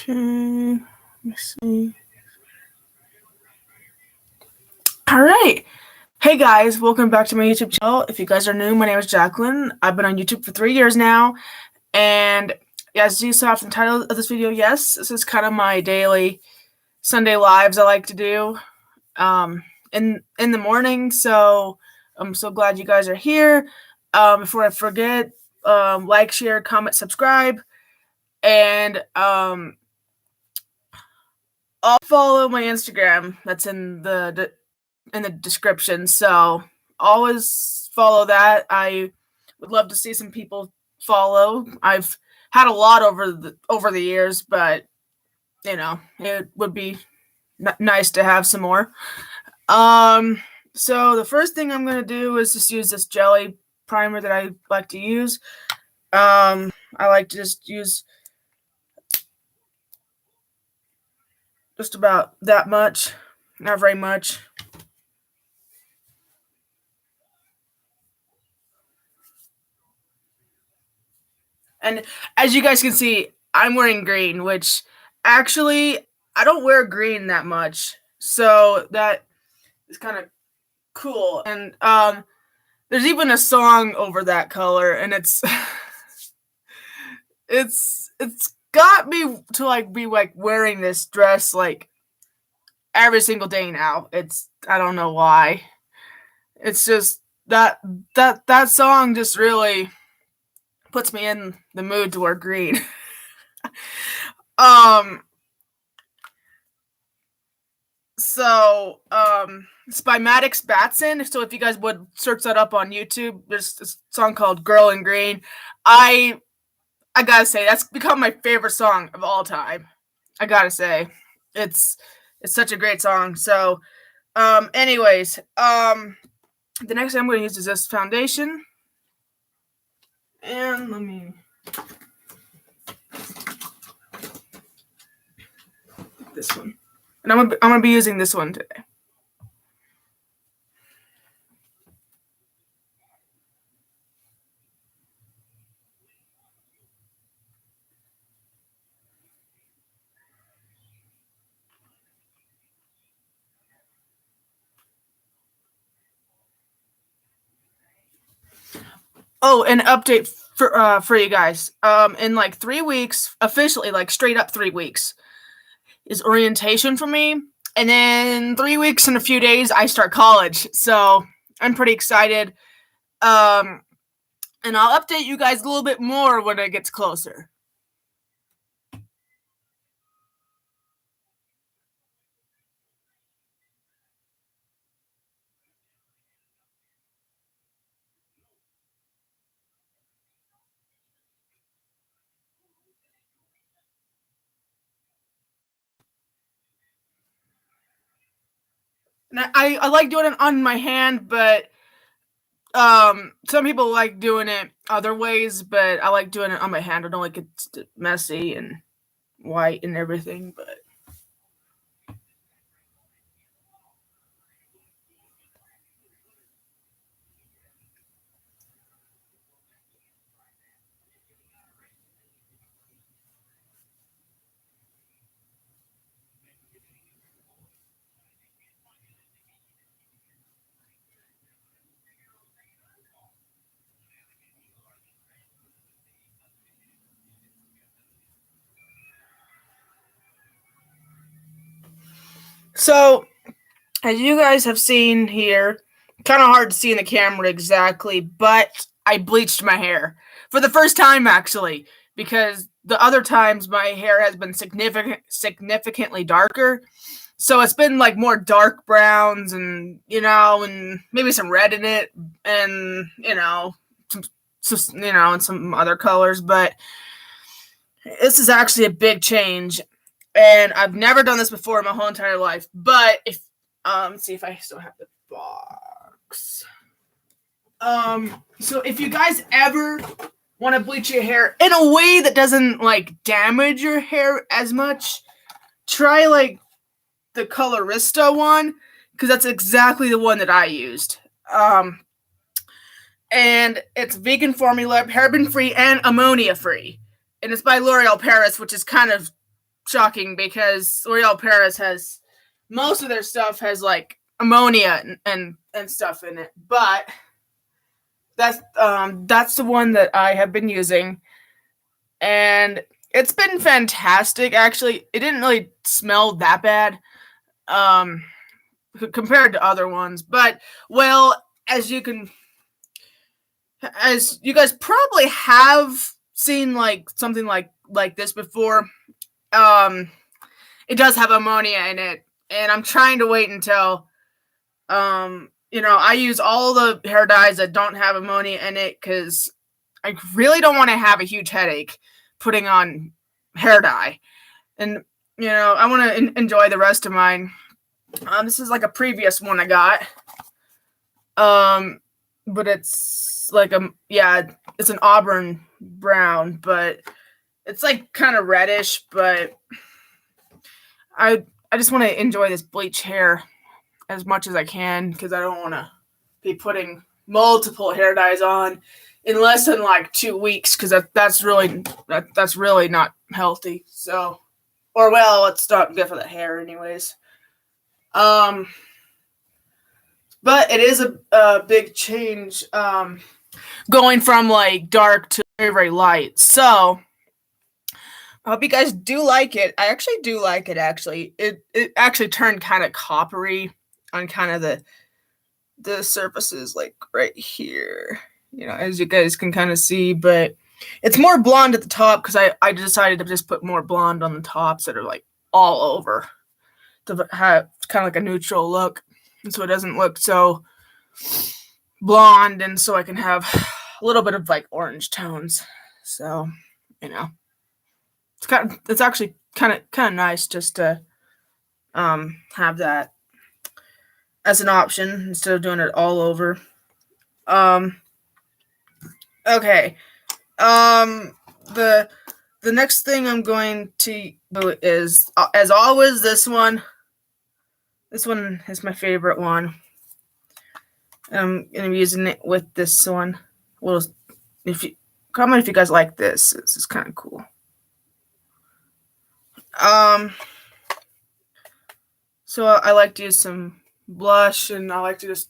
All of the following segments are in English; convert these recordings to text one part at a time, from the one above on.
Okay, let me see. All right. Hey guys, welcome back to my YouTube channel. If you guys are new, my name is Jacklin. I've been on YouTube for 3 years now, and as you saw from the title of this video, yes, this is kind of my daily Sunday lives I like to do in the morning. So I'm so glad you guys are here. Before I forget, like, share, comment, subscribe, and I'll follow my Instagram. That's in the description. So always follow that. I would love to see some people follow. I've had a lot over the years, but you know, it would be nice to have some more. So the first thing I'm gonna do is just use this jelly primer that I like to use. I like to just use just about that much, not very much. And as you guys can see, I'm wearing green, which actually I don't wear green that much. So that is kind of cool. And there's even a song over that color, and it's it's got me to like be like wearing this dress like every single day now. I don't know why. It's just that song just really puts me in the mood to wear green. So it's by Maddox Batson. So if you guys would search that up on YouTube, there's this song called "Girl in Green." I gotta say that's become my favorite song of all time. I gotta say, it's such a great song. So, anyways, the next thing I'm going to use is this foundation, and let me. This one, and I'm gonna be using this one today. Oh, an update for you guys. In like 3 weeks, officially, like straight up 3 weeks, is orientation for me, and then 3 weeks and a few days I start college. So I'm pretty excited. And I'll update you guys a little bit more when it gets closer. And I like doing it on my hand, but some people like doing it other ways, but I like doing it on my hand. I don't like it's messy and white and everything, but so as you guys have seen here, kind of hard to see in the camera exactly, but I bleached my hair for the first time actually, because the other times my hair has been significantly darker. So it's been like more dark browns and and maybe some red in it, and and some other colors, but this is actually a big change, and I've never done this before in my whole entire life. But if let's see if I still have the box. So if you guys ever want to bleach your hair in a way that doesn't like damage your hair as much, try like the Colorista one, because that's exactly the one that I used. And it's vegan formula, paraben free, and ammonia free, and it's by L'Oreal Paris, which is kind of shocking because L'Oreal Paris has most of their stuff has like ammonia and stuff in it, but that's the one that I have been using, and it's been fantastic. Actually, it didn't really smell that bad um, compared to other ones, but well, as you guys probably have seen like something like this before, um, it does have ammonia in it, and I'm trying to wait until I use all the hair dyes that don't have ammonia in it because I really don't want to have a huge headache putting on hair dye, and I want to enjoy the rest of mine. This is like a previous one I got, but it's like it's an auburn brown, but it's like kind of reddish. But I just want to enjoy this bleach hair as much as I can because I don't want to be putting multiple hair dyes on in less than like 2 weeks because that's really not healthy. So, or well, it's not good for the hair anyways. But it is a big change going from like dark to very, very light. So I hope you guys do like it. I actually do like it. Actually, it actually turned kind of coppery on kind of the surfaces, like right here. As you guys can kind of see, but it's more blonde at the top because I decided to just put more blonde on the tops that are like all over to have kind of like a neutral look, and so it doesn't look so blonde, and so I can have a little bit of like orange tones. So it's actually kind of nice just to have that as an option instead of doing it all over. Okay. The next thing I'm going to do is, as always, this one. This one is my favorite one. I'm gonna be using it with this one. Well, comment if you guys like this. This is kind of cool. So I like to use some blush, and I like to just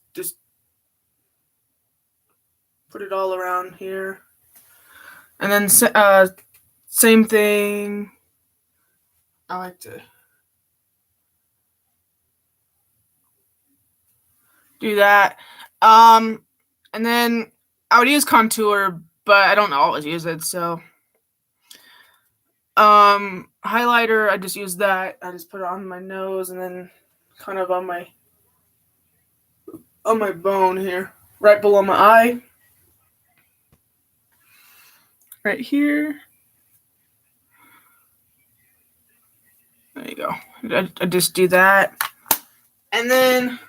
put it all around here, and then same thing. I like to do that, and then I would use contour, but I don't always use it. So highlighter, I just use that. I just put it on my nose and then kind of on my bone here, right below my eye, right here. There you go. I just do that, and then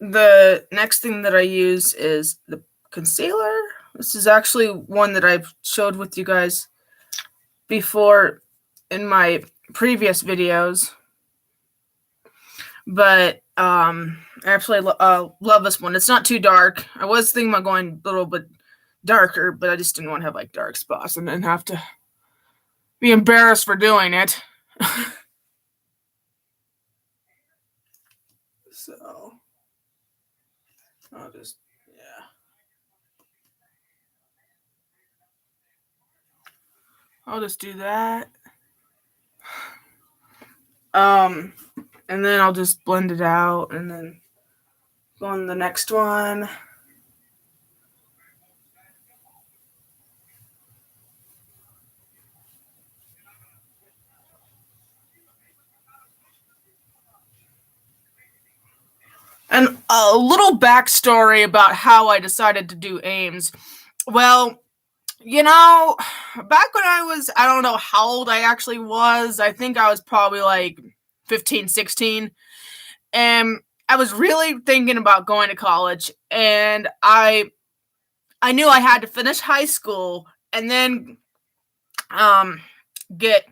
the next thing that I use is the concealer. This is actually one that I've showed with you guys before in my previous videos, but I absolutely love this one. It's not too dark. I was thinking about going a little bit darker, but I just didn't want to have like dark spots and then have to be embarrassed for doing it. So I'll just I'll just do that. And then I'll just blend it out and then go on the next one. And a little backstory about how I decided to do aims. Well, back when I don't know how old I actually was. I think I was probably like 15, 16. And I was really thinking about going to college. And I knew I had to finish high school and then get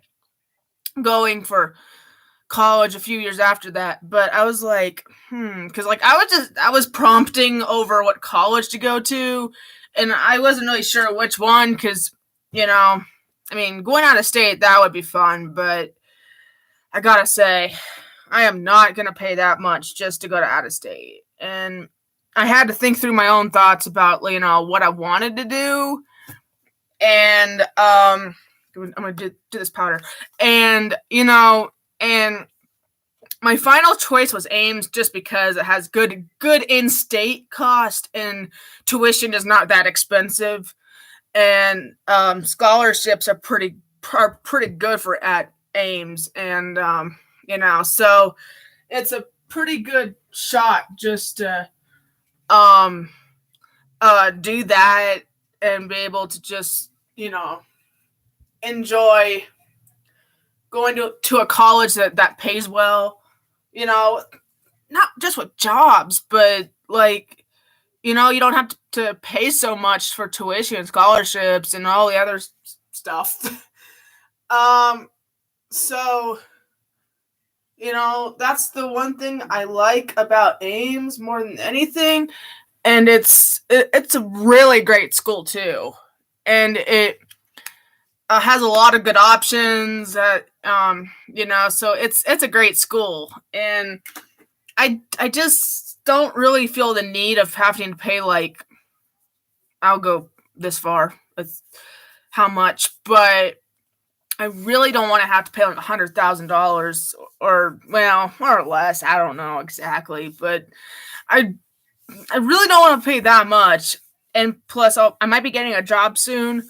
going for college a few years after that. But I was like, because like I was prompting over what college to go to, and I wasn't really sure which one because, I mean, going out of state, that would be fun, but I gotta say, I am not gonna pay that much just to go to out of state. And I had to think through my own thoughts about, what I wanted to do. And I'm gonna do this powder. And, and my final choice was Ames just because it has good in-state cost and tuition is not that expensive, and scholarships are pretty good for at Ames, and so it's a pretty good shot just to do that and be able to just enjoy going to a college that pays well. Not just with jobs, but you don't have to pay so much for tuition, scholarships, and all the other stuff. So, that's the one thing I like about Ames more than anything. And it's a really great school too. And it has a lot of good options that, so it's a great school. And I just don't really feel the need of having to pay, I'll go this far with how much, but I really don't want to have to pay $100,000 or less. I don't know exactly, but I really don't want to pay that much. And plus, I might be getting a job soon,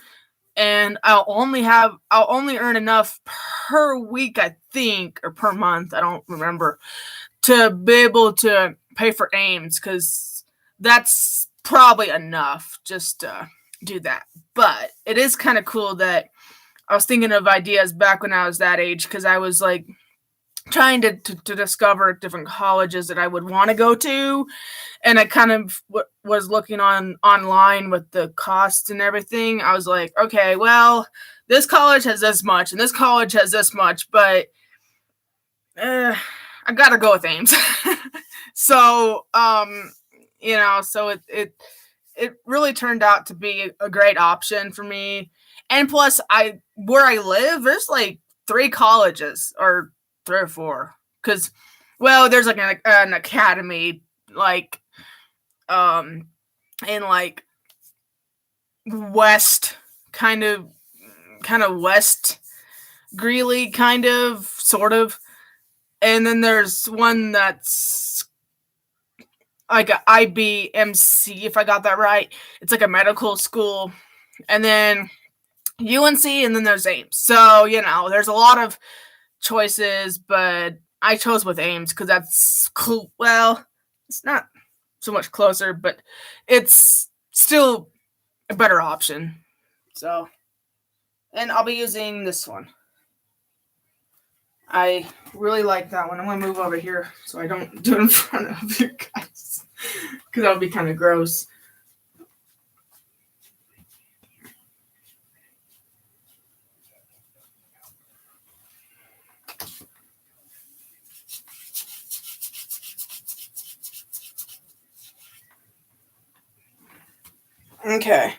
and I'll only earn enough per week, I think, or per month, I don't remember, to be able to pay for Ames, because that's probably enough just to do that. But it is kind of cool that I was thinking of ideas back when I was that age, because I was trying to discover different colleges that I would want to go to, and I kind of was looking online with the costs and everything. I was like, okay, well, this college has this much and this college has this much, but I gotta go with Ames. So so it really turned out to be a great option for me. And plus, where I live, there's 3 colleges, or 3 or 4, because, well, there's an academy in west, kind of west Greeley, kind of, sort of, and then there's one that's like a IBMC, if I got that right. It's like a medical school, and then UNC, and then there's Ames. So, there's a lot of choices, but I chose with Ames because that's cool. Well, it's not so much closer, but it's still a better option. So, and I'll be using this one. I really like that one. I'm going to move over here so I don't do it in front of you guys, because that would be kind of gross. Okay.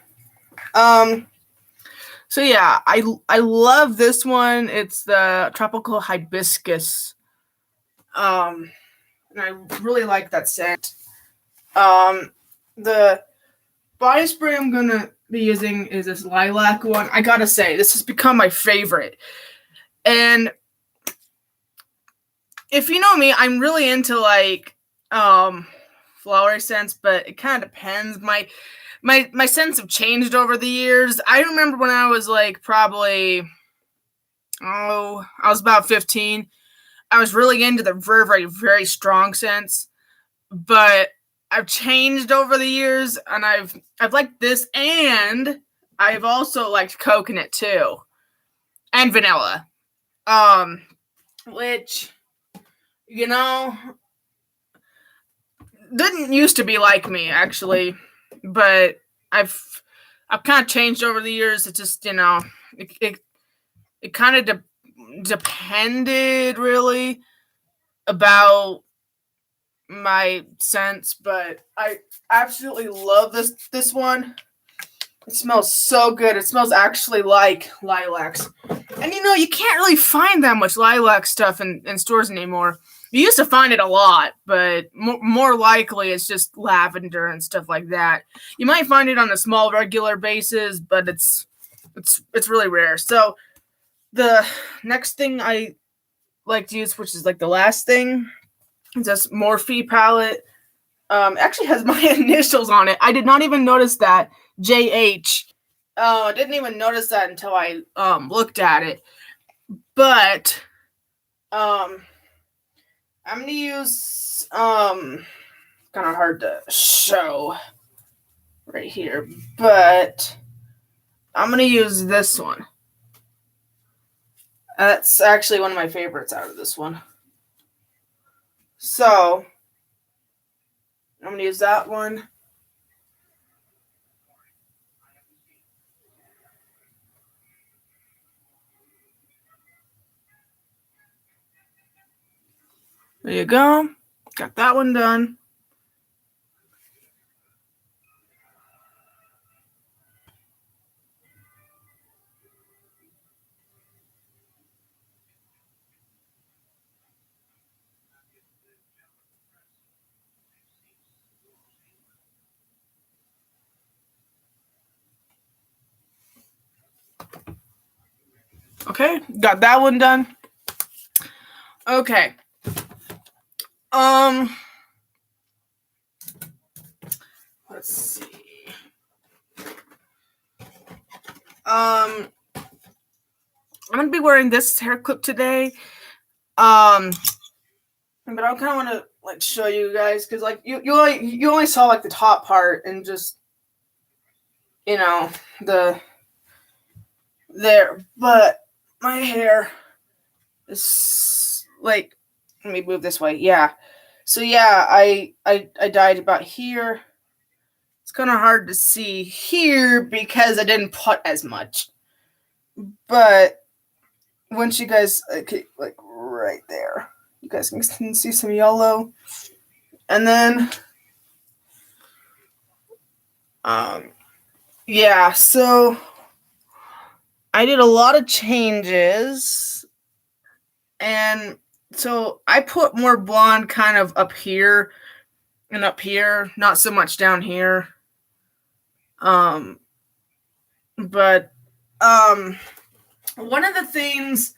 So yeah, I love this one. It's the tropical hibiscus. And I really like that scent. The body spray I'm gonna be using is this lilac one. I gotta say, this has become my favorite. And if you know me, I'm really into flowery scents, but it kind of depends. My scents have changed over the years. I remember when I was probably, I was about 15. I was really into the very, very, very strong scents, but I've changed over the years, and I've liked this, and I've also liked coconut too, and vanilla, which didn't used to be like me, actually, but I've kind of changed over the years. It just it kind of depended really about my scents, but I absolutely love this one. It smells so good. It smells actually like lilacs. And you can't really find that much lilac stuff in stores anymore. You used to find it a lot, but more likely it's just lavender and stuff like that. You might find it on a small regular basis, but it's really rare. So the next thing I like to use, which is like the last thing, is this Morphe palette. Actually has my initials on it. I did not even notice that. JH. I didn't even notice that until I looked at it. But I'm gonna use kind of hard to show right here, but I'm gonna use this one. That's actually one of my favorites out of this one. So I'm gonna use that one. There you go. Got that one done. Okay, got that one done. Okay. Let's see. I'm gonna be wearing this hair clip today. But I kind of want to like show you guys because like you only saw like the top part and just the there, but my hair is like, let me move this way. Yeah. So yeah, I dyed about here. It's kind of hard to see here because I didn't put as much. But once you guys like right there, you guys can see some yellow. And then yeah, so I did a lot of changes, and so I put more blonde kind of up here and up here, not so much down here. But one of the things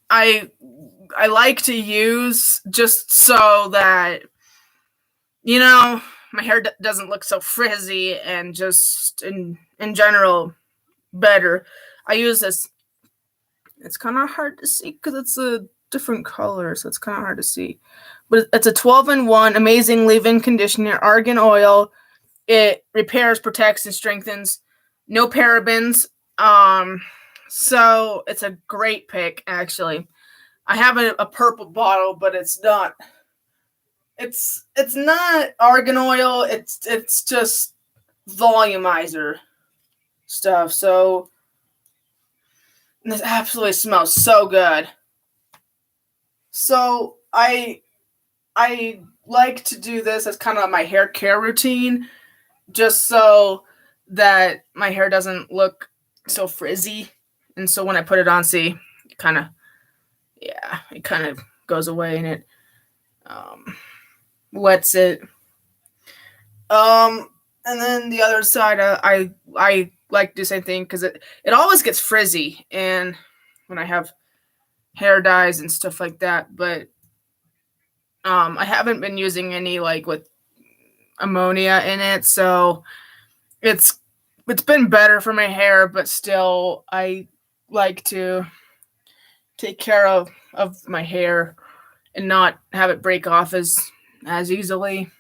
I like to use just so that my hair doesn't look so frizzy and just in general better. I use this. It's kind of hard to see because it's a different color, so it's kind of hard to see. But it's a 12-in-1 amazing leave-in conditioner, argan oil. It repairs, protects, and strengthens. No parabens. So it's a great pick, actually. I have a purple bottle, but it's not. It's not argan oil. It's just volumizer stuff. So this absolutely smells so good. So I like to do this as kind of my hair care routine, just so that my hair doesn't look so frizzy. And so when I put it on, see, it kind of goes away and it wets it. And then the other side, I like to do the same thing because it always gets frizzy, and when I have hair dyes and stuff like that. But I haven't been using any like with ammonia in it, so it's been better for my hair. But still, I like to take care of my hair and not have it break off as easily.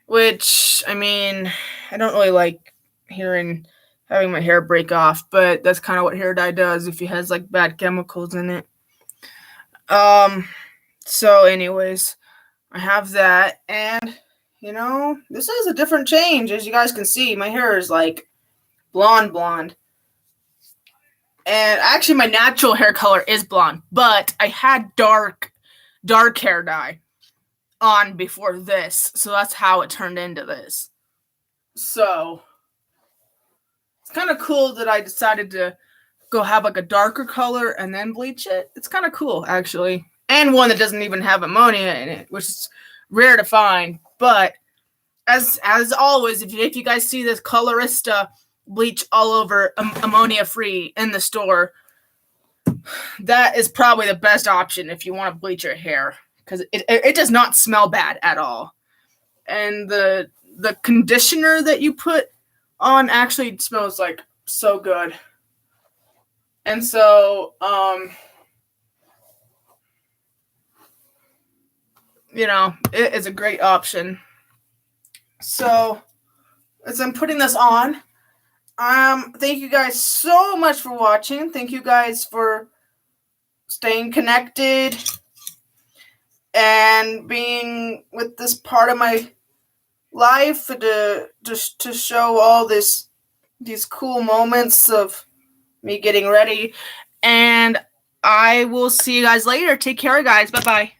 Which, I mean, I don't really like having my hair break off, but that's kind of what hair dye does if it has like bad chemicals in it. So anyways, I have that, and this is a different change. As you guys can see, my hair is like blonde. And actually my natural hair color is blonde, but I had dark hair dye on before this, so that's how it turned into this. So it's kind of cool that I decided to go have like a darker color and then bleach it. It's kind of cool, actually. And one that doesn't even have ammonia in it, which is rare to find. But as always, if you guys see this Colorista bleach all over ammonia free in the store, that is probably the best option if you want to bleach your hair, because it does not smell bad at all. And the conditioner that you put on actually smells like so good. And so it is a great option. So as I'm putting this on, thank you guys so much for watching. Thank you guys for staying connected and being with this part of my life to show all these cool moments of me getting ready. And I will see you guys later. Take care, guys. Bye-bye.